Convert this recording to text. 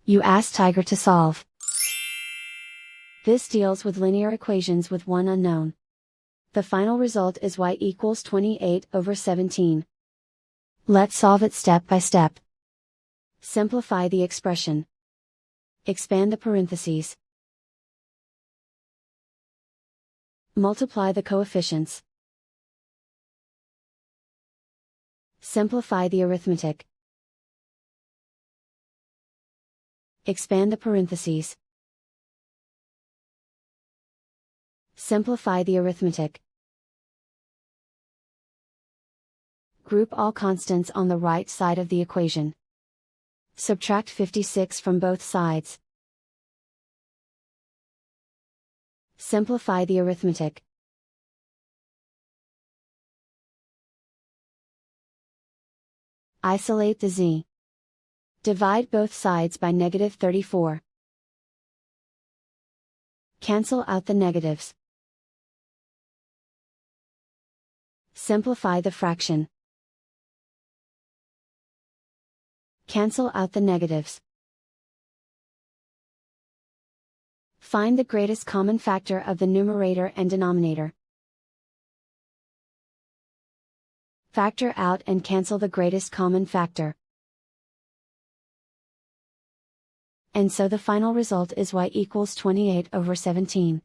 You ask Tiger to solve. This deals with linear equations with one unknown. The final result is y equals 28/17. Let's solve it step by step. Simplify the expression. Expand the parentheses. Multiply the coefficients. Simplify the arithmetic. Expand the parentheses. Simplify the arithmetic. Group all constants on the right side of the equation. Subtract 56 from both sides. Simplify the arithmetic. Isolate the z. Divide both sides by -34. Cancel out the negatives. Simplify the fraction. Cancel out the negatives. Find the greatest common factor of the numerator and denominator. Factor out and cancel the greatest common factor. And so the final result is y equals 28/17.